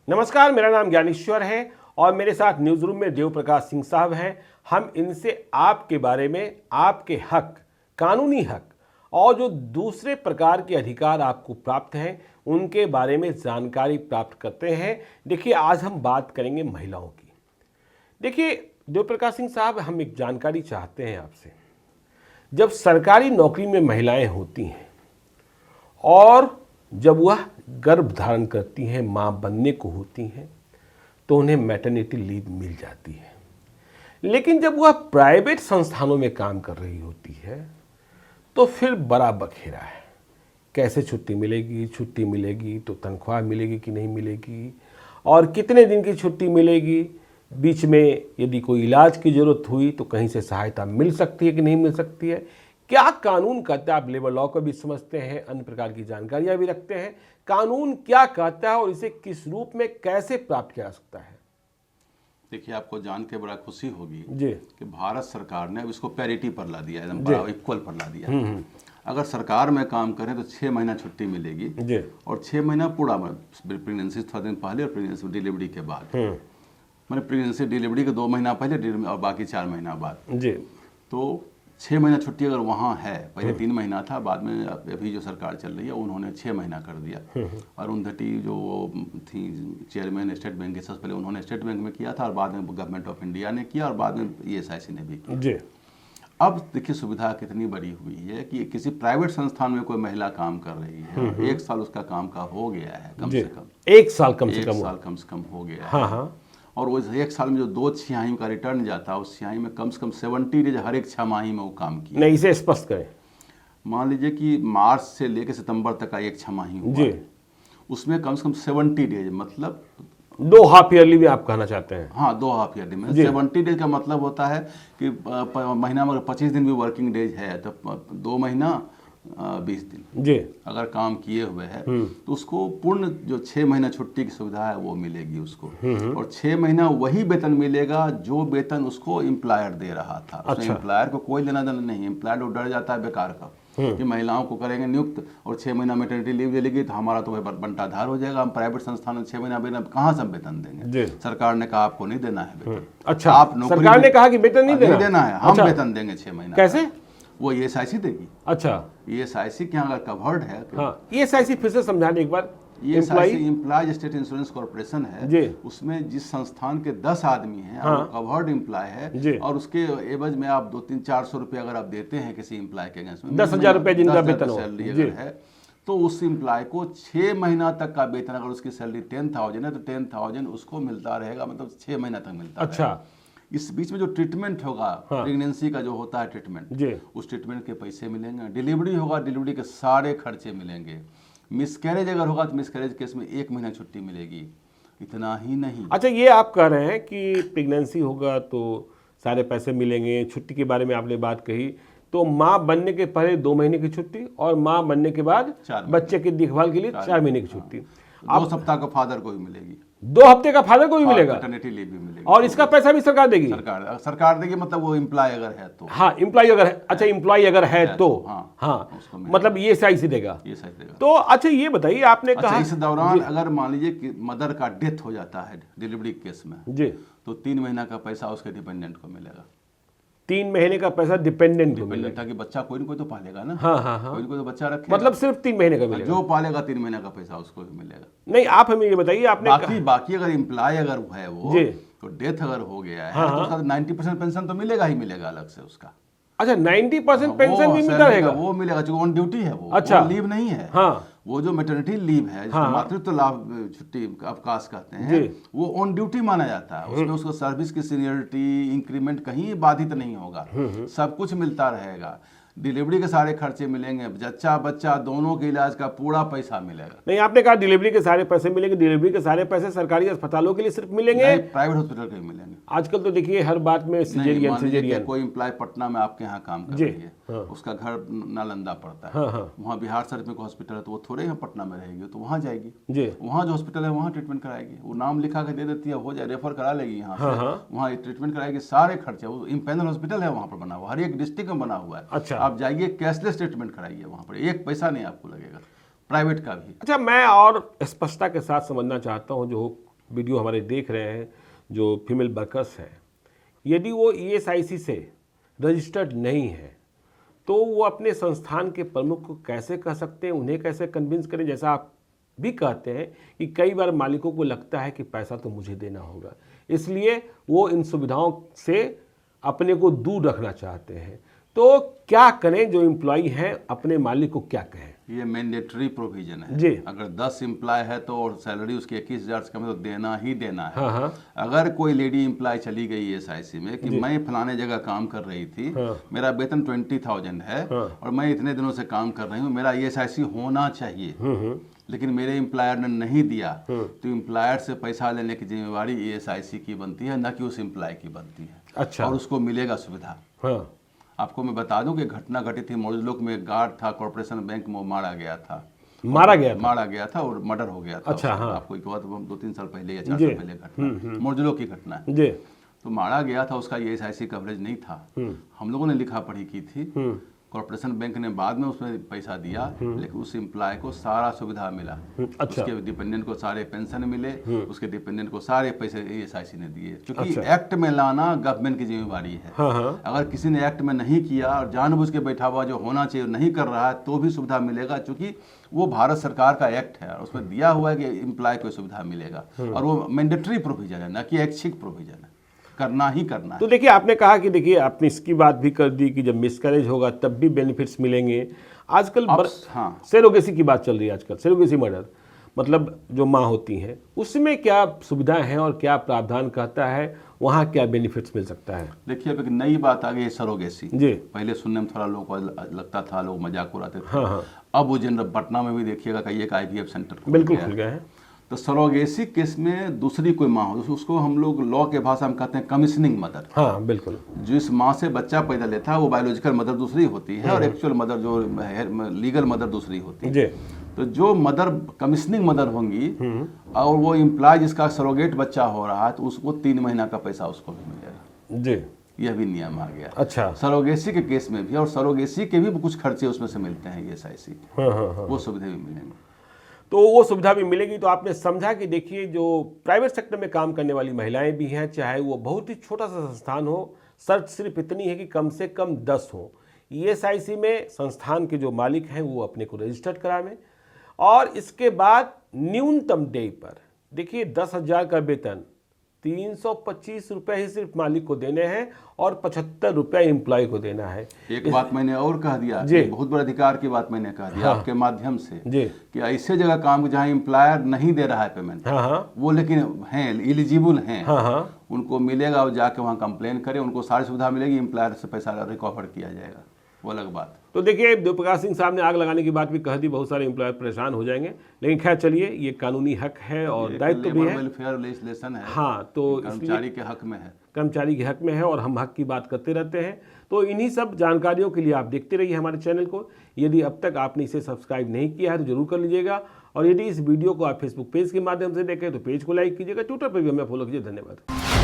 नमस्कार, मेरा नाम ज्ञानेश्वर है और मेरे साथ न्यूज रूम में देव प्रकाश सिंह साहब हैं। हम इनसे आपके बारे में, आपके हक, कानूनी हक और जो दूसरे प्रकार के अधिकार आपको प्राप्त हैं उनके बारे में जानकारी प्राप्त करते हैं। देखिए, आज हम बात करेंगे महिलाओं की। देखिए देव प्रकाश सिंह साहब, हम एक जानकारी चाहते हैं आपसे। जब सरकारी नौकरी में महिलाएं होती हैं और जब वह गर्भ धारण करती हैं, मां बनने को होती हैं, तो उन्हें मैटरनिटी लीव मिल जाती है। लेकिन जब वह प्राइवेट संस्थानों में काम कर रही होती है तो फिर बड़ा बखेरा है। कैसे छुट्टी मिलेगी तो तनख्वाह मिलेगी कि नहीं मिलेगी, और कितने दिन की छुट्टी मिलेगी, बीच में यदि कोई इलाज की जरूरत हुई तो कहीं से सहायता मिल सकती है कि नहीं मिल सकती है, क्या कानून कहता है। आप लेबर लॉ को भी समझते हैं, अन्य प्रकार की जानकारियां भी रखते हैं। कानून क्या कहता है और इसे किस रूप में कैसे प्राप्त किया जा सकता है। देखिए, आपको जान के बड़ा खुशी होगी जी कि भारत सरकार ने अब इसको पैरिटी पर ला दिया, एकदम बड़ा इक्वल पर ला दिया। अगर सरकार में काम करें तो 6 महीना छुट्टी मिलेगी जी, और 6 महीना पूरा प्रेगनेंसी थोड़ा दिन पहले और प्रेगनेंसी डिलीवरी के बाद, मैंने प्रेगनेंसी डिलीवरी के 2 महीना पहले और बाकी 4 महीना बाद। जी, तो 6 महीना छुट्टी अगर वहाँ है, पहले 3 महीना था, बाद में अभी जो सरकार चल रही है उन्होंने 6 महीना कर दिया। अरुंधति जो थी चेयरमैन स्टेट बैंक के, सबसे पहले उन्होंने स्टेट बैंक में किया था और बाद में गवर्नमेंट ऑफ इंडिया ने किया और बाद में ESIC ने भी किया। जी। अब देखिए सुविधा कितनी बड़ी हुई है कि किसी प्राइवेट संस्थान में कोई महिला काम कर रही है, 1 साल उसका काम का हो गया है, कम से कम 1 साल कम से कम हो गया है। हाँ हाँ। और उस 1 साल में जो 2 तिहाई का रिटर्न जाता है, उस तिहाई में कम से कम 70 डेज हर एक 6 माही में वो काम किया। नहीं, इसे स्पष्ट करें। मान लीजिए कि मार्च से लेकर सितंबर तक का एक 6 माही हुआ, जी, उसमें कम से कम 70 डेज, मतलब 2 हाफ ईयरली भी आप कहना चाहते हैं। हाँ, 2 हाफ ईयरली में 70 डेज का मतलब होता है कि महीना में 25 दिन भी वर्किंग डेज है तो 2 महीना 20 दिन जी, अगर काम किए हुए हैं तो उसको पूर्ण जो 6 महीना छुट्टी की सुविधा है वो मिलेगी उसको। और 6 महीना वही वेतन मिलेगा जो वेतन उसको एम्प्लॉयर दे रहा था। उसमें एम्प्लॉयर को कोई लेना देना नहीं, एम्प्लॉयर तो डर जाता है बेकार का कि महिलाओं को करेंगे नियुक्त और 6 महीना मैटरनिटी लीव ले लेगी तो हमारा तो बंटाधार हो जाएगा, हम प्राइवेट संस्थान में 6 महीना वेतन कहाँ से हम वेतन देंगे। सरकार ने कहा आपको नहीं देना है वेतन। अच्छा, आप सरकार ने कहा कि वेतन नहीं देना है, हम वेतन देंगे 6 महीना। कैसे? वो ESIC देगी। अच्छा, ESIC क्या अगर कवर्ड है। हाँ, ESIC फिर से समझाने एक बार। ESIC employee state insurance corporation है, उसमें जिस संस्थान के 10 आदमी हैं और कवर्ड एम्प्लॉय है और उसके एवज में आप 200-400 रुपये अगर आप देते हैं किसी एम्प्लॉय के अगेंस्ट में, 10,000 रुपये जिनका वेतन सैलरी अगर है, तो उस एम्प्लॉय को 6 महीना तक का वेतन, अगर उसकी सैलरी 10,000 है तो 10,000 उसको मिलता रहेगा, मतलब 6 महीना तक मिलता है। अच्छा, इस बीच में जो ट्रीटमेंट होगा, प्रेगनेंसी का जो होता है ट्रीटमेंट, उस ट्रीटमेंट के पैसे मिलेंगे। डिलीवरी होगा, डिलीवरी के सारे खर्चे मिलेंगे। मिसकैरेज अगर होगा तो मिसकैरेज केस में 1 महीना छुट्टी मिलेगी। इतना ही नहीं। अच्छा, ये आप कह रहे हैं कि प्रेगनेंसी होगा तो सारे पैसे मिलेंगे। छुट्टी के बारे में आपने बात कही, तो माँ बनने के पहले 2 महीने की छुट्टी और माँ बनने के बाद बच्चे की देखभाल के लिए 4 महीने की छुट्टी। 2 सप्ताह का फादर को भी मिलेगी, 2 हफ्ते का फादर को भी मिलेगा, मैटरनिटी लीव भी मिलेगी। और इसका पैसा भी सरकार देगी। सरकार देगी, मतलब वो एम्प्लॉय अगर है तो। हाँ, एम्प्लॉय अगर है। अच्छा, एम्प्लॉय अगर है तो हाँ, मतलब ESIC देगा। तो अच्छा, ये बताइए, आपने कहा इस दौरान अगर मान लीजिए कि मदर का डेथ हो जाता है डिलीवरी केस में जी, तो 3 महीना का पैसा उसके डिपेंडेंट को मिलेगा। 3 महीने का पैसा डिपेंडेंट को मिलेगा, ताकि बच्चा कोई ना कोई तो पालेगा ना। हाँ हाँ हाँ, कोई ना कोई तो बच्चा रखे, मतलब सिर्फ 3 महीने का मिलेगा। जो पालेगा 3 महीने का पैसा उसको भी मिलेगा। नहीं, आप हमें ये बताइए, आपने बाकी अगर एम्प्लॉय अगर है वो तो डेथ अगर हो गया है तो उसका 90% पेंशन तो मिलेगा ही मिलेगा अलग से उसका। अच्छा, 90% पेंशन भी मिलता रहेगा? वो मिलेगा जो ऑन ड्यूटी है वो। अच्छा, लीव नहीं है। हाँ, वो जो मैटरनिटी लीव है, जिसको मातृत्व लाभ छुट्टी अवकाश कहते हैं, वो ऑन ड्यूटी माना जाता है। उसमें उसको सर्विस की सीनियरिटी, इंक्रीमेंट कहीं बाधित नहीं होगा, सब कुछ मिलता रहेगा। डिलीवरी के सारे खर्चे मिलेंगे, जच्चा बच्चा दोनों के इलाज का पूरा पैसा मिलेगा। नहीं, आपने कहा डिलीवरी के सारे पैसे मिलेंगे। डिलीवरी के सारे पैसे सरकारी अस्पतालों के लिए सिर्फ मिलेंगे, प्राइवेट हॉस्पिटल के मिलेंगे। आजकल तो देखिए हर बात में सिजेरियन। कोई एम्प्लॉय पटना में आपके यहाँ काम कर रही है, उसका घर नालंदा पड़ता है, वहाँ बिहार शरीफ में हॉस्पिटल है, तो वो थोड़े यहाँ पटना में रहेगी, तो वहाँ जाएगी, वहाँ जो हॉस्पिटल है वहाँ ट्रीटमेंट कराएगी। वो नाम लिखा के दे देती है, हो जाए, रेफर करा लेगी यहाँ से, वहाँ ट्रीटमेंट कराएगी, सारे खर्चे। वो इम्पेनल हॉस्पिटल है वहाँ पर बना हुआ, हर एक डिस्ट्रिक्ट में बना हुआ है। अच्छा, आप जाइए, कैशलेस ट्रीटमेंट कराइए, वहाँ पर 1 पैसा नहीं आपको लगेगा, प्राइवेट का भी। अच्छा, मैं और स्पष्टता के साथ समझना चाहता हूँ, जो वीडियो हमारे देख रहे हैं जो फीमेल वर्कर्स हैं, यदि वो ESIC से रजिस्टर्ड नहीं है तो वो अपने संस्थान के प्रमुख को कैसे कह सकते हैं, उन्हें कैसे कन्विंस करें? जैसा आप भी कहते हैं कि कई बार मालिकों को लगता है कि पैसा तो मुझे देना होगा, इसलिए वो इन सुविधाओं से अपने को दूर रखना चाहते हैं। तो क्या करें जो एम्प्लॉई हैं, अपने मालिक को क्या कहें? ये मैंडेटरी प्रोविजन है जी। अगर 10 एम्प्लॉय है तो और सैलरी उसकी 21,000 से कम है तो देना ही देना है। हाँ हाँ। अगर कोई लेडी एम्प्लॉय चली गई ESIC में कि मैं फलाने जगह काम कर रही थी, मेरा वेतन 20,000 है और मैं इतने दिनों से काम कर रही हूँ, मेरा ESIC होना चाहिए, लेकिन मेरे एम्प्लॉयर ने नहीं दिया, तो एम्प्लॉयर से पैसा लेने की जिम्मेवारी ESIC की बनती है, न कि उस एम्प्लॉय की बनती है। अच्छा। और उसको मिलेगा सुविधा। हाँ। आपको मैं बता दूं कि घटना घटी थी मोरजलोक में, एक गार्ड था कॉर्पोरेशन बैंक में, मारा गया था और मर्डर हो गया था। अच्छा। हाँ। आपको एक बात 2-3 साल पहले या 4 साल पहले घटना, मोरजलोक की घटना है जी। तो मारा गया था, उसका ESIC कवरेज नहीं था। हम लोगों ने लिखा पढ़ी की थी, कॉर्पोरेशन बैंक ने बाद में उसमें पैसा दिया, लेकिन उस एम्प्लॉय को सारा सुविधा मिला। अच्छा। उसके डिपेंडेंट को सारे पेंशन मिले, उसके डिपेंडेंट को सारे पैसे ESIC ने दिए, क्योंकि अच्छा। एक्ट में लाना गवर्नमेंट की जिम्मेवारी है। हाँ हाँ। अगर किसी ने एक्ट में नहीं किया और जानबूझ के बैठा हुआ जो होना चाहिए नहीं कर रहा है तो भी सुविधा मिलेगा, क्योंकि वो भारत सरकार का एक्ट है और उसमें दिया हुआ है कि एम्प्लॉय को सुविधा मिलेगा, और वो मैंडेटरी प्रोविजन है, न कि ऐच्छिक प्रोविजन है, करना ही करना है। तो देखिए, आपने कहा कि देखिए आपने इसकी बात भी कर दी कि जब मिसकैरेज होगा तब भी बेनिफिट्स मिलेंगे। आजकल हाँ। सेरोगेसी की बात चल रही है, आजकल सेरोगेसी मर्डर, मतलब जो माँ होती हैं, उसमें क्या सुविधाएं हैं और क्या प्रावधान कहता है, वहाँ क्या बेनिफिट्स मिल सकता है? देखिए, अब एक नई बात आ गई है सरोगेसी। जी। पहले सुनने में थोड़ा लोगों को लगता था, लोग मजाक उड़ाते थे। हाँ हाँ। अब वो जनरल पटना में भी देखिएगा कई एक IVF सेंटर बिल्कुल खुल गया है। तो सरोगेसी केस में दूसरी कोई माँ हो, उसको हम लोग लॉ के भाषा में कहते हैं कमीशनिंग मदर। हाँ बिल्कुल। जिस माँ से बच्चा पैदा लेता है वो बायोलॉजिकल मदर दूसरी होती है और एक्चुअल मदर जो लीगल मदर दूसरी होती है। जी। तो जो मदर कमीशनिंग मदर होंगी और वो एम्प्लॉय जिसका सरोगेट बच्चा हो रहा है, तो उसको 3 महीना का पैसा उसको भी मिलेगा। जी। यह भी नियम आ गया। अच्छा। सरोगेसी के केस में भी, और सरोगेसी के भी कुछ खर्चे उसमें से मिलते हैं ESIC। हाँ। वो सुविधा भी मिलेंगी। तो वो सुविधा भी मिलेगी। तो आपने समझा कि देखिए, जो प्राइवेट सेक्टर में काम करने वाली महिलाएं भी हैं, चाहे वो बहुत ही छोटा सा संस्थान हो, शर्त सिर्फ इतनी है कि कम से कम 10 हो। ESIC में संस्थान के जो मालिक हैं वो अपने को रजिस्टर्ड करावें, और इसके बाद न्यूनतम डे पर देखिए 10,000 का वेतन 325 रुपये ही सिर्फ मालिक को देने हैं और 75 रुपये एम्प्लॉय को देना है। एक बात मैंने और कह दिया, बहुत बड़ा अधिकार की बात मैंने कह दिया। हाँ। आपके माध्यम से जी। कि ऐसे जगह काम जहाँ एम्प्लॉयर नहीं दे रहा है पेमेंट, हाँ। वो लेकिन हैं एलिजिबल हैं, हाँ। उनको मिलेगा, और जाके वहाँ कंप्लेन करें, उनको सारी सुविधा मिलेगी, एम्प्लॉयर से पैसा रिकवर किया जाएगा, वो अलग बात। तो देखिए, देवप्रकाश सिंह साहब ने आग लगाने की बात भी कह दी, बहुत सारे एम्प्लॉयर परेशान हो जाएंगे, लेकिन खैर चलिए, ये कानूनी हक है और दायित्व भी है, वेलफेयर लेजिस्लेशन है। हाँ, तो कर्मचारी के हक में है, कर्मचारी के हक में है, और हम हक की बात करते रहते हैं। तो इन्हीं सब जानकारियों के लिए आप देखते रहिए हमारे चैनल को। यदि अब तक आपने इसे सब्सक्राइब नहीं किया है तो जरूर कर लीजिएगा, और यदि इस वीडियो को आप फेसबुक पेज के माध्यम से देखें तो पेज को लाइक कीजिएगा, ट्विटर पर भी हमें फॉलो कीजिए। धन्यवाद।